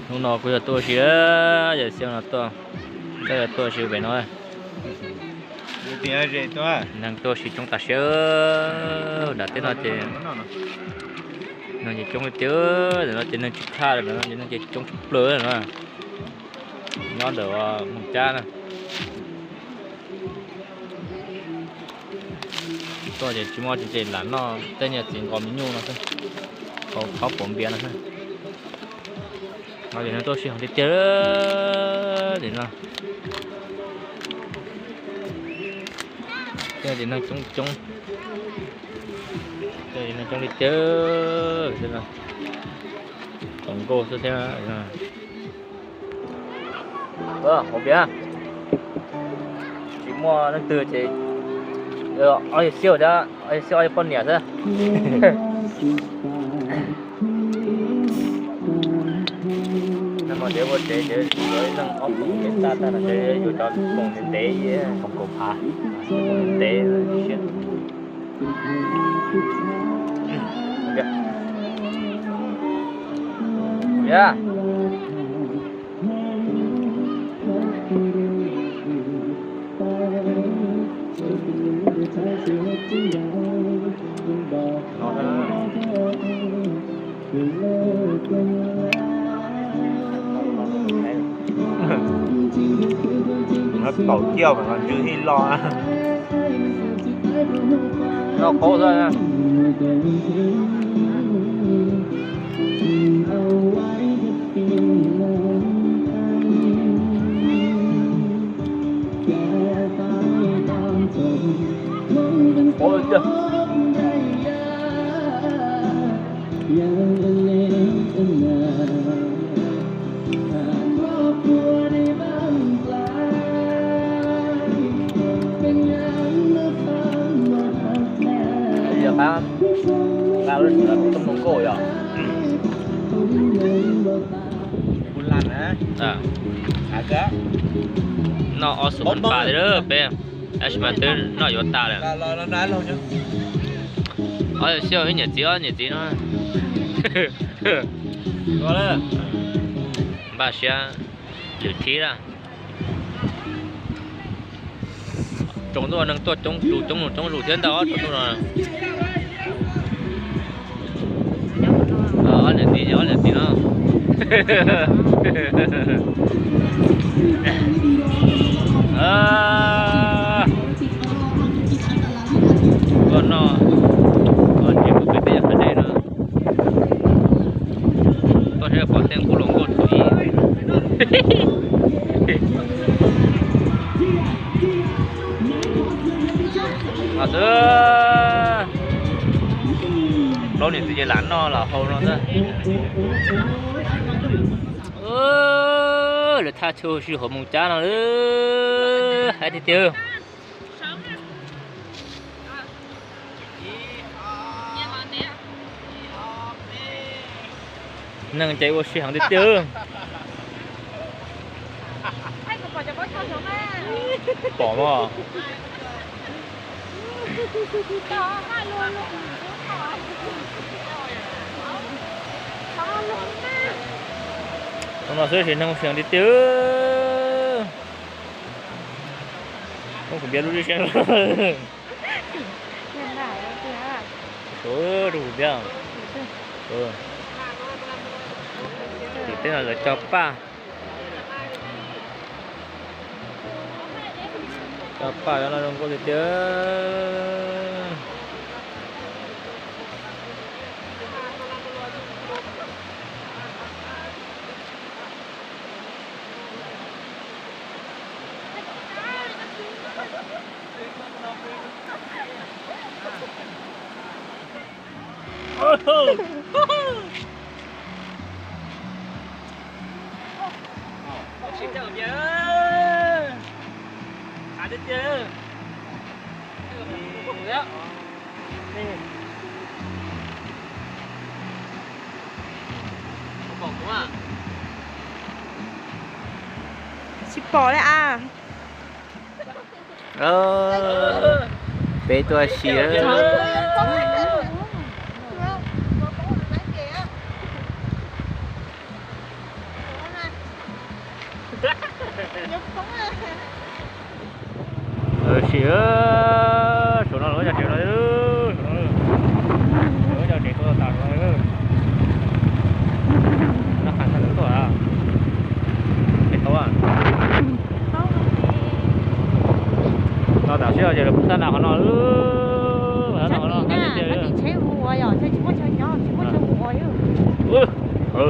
hôm nọ cứ tôi xíu giờ xem là tôi đây là tôi xíu về nói tiền gì đó năng tôi xíu chúng ta xíu đã tới nói thì nó chỉ chúng cái chứa rồi nó chỉ nên chút tha rồi nó chỉ chúng chút lửa rồi nó được một cha nè tôi chỉ mua chỉ làm nó tên nhà chỉ có miếng nhung nó thôi có khó phổ biến nó thôi mà để nó tôi xíu không đi chơi để nó cái để nó chúng cái nó trong đi chơi thế nào tổng cô sẽ theo không biết chỉ mua nó từ chỉ ai siêu đó ai siêu ai con nhẹ thôi mà để một để với năng ốc cũng cái ta là để vô cho cùng để không cùng phá để chuyện yeah nó tẩu chiêu mà còn chưa hi lo nó khổ rồi nha ôi chưa ba lúc là tôm nông cổ rồi buôn lăn á cá nó ở số một ba đấy bé em mà từ nó vô ta rồi nó nói lâu chứ ở siêu cái nhà tí nó có đấy ba xe lửa khí ra chúng tôi đang tuột trong lũ thiên đó chúng tôi là ở lên tí nó còn nó còn chỉ một cái ở đây nữa tôi sẽ bỏ tiền của lồng cột thủy à đó lâu này tự nhiên lán nó là hầu nó đó là tha cho sự hậu mong cha nó nữa hãy đi tiêu nâng chạy qua suy hàng đi tiêu bỏ mà nó sẽ hiện không xem đi tiêu không phải biết lúc đi xem số đủ chưa thì tên là cho pa cho nó không có gì tiêu xin chào nhớ được chưa đó bỏng quá à chip bò đấy à bé tôi xía Nhục không à. Xỉa số nó lỗi cho chuyện này lỗi cho chuyện tôi tặng rồi nó khả năng của à cái to à Không. nó tạo xíu giờ là ta nào nó Chắc đi nha, nó chỉ chế hùa rồi, chơi chỉ có chơi nhỏ, chỉ có chơi hùa rồi. ừ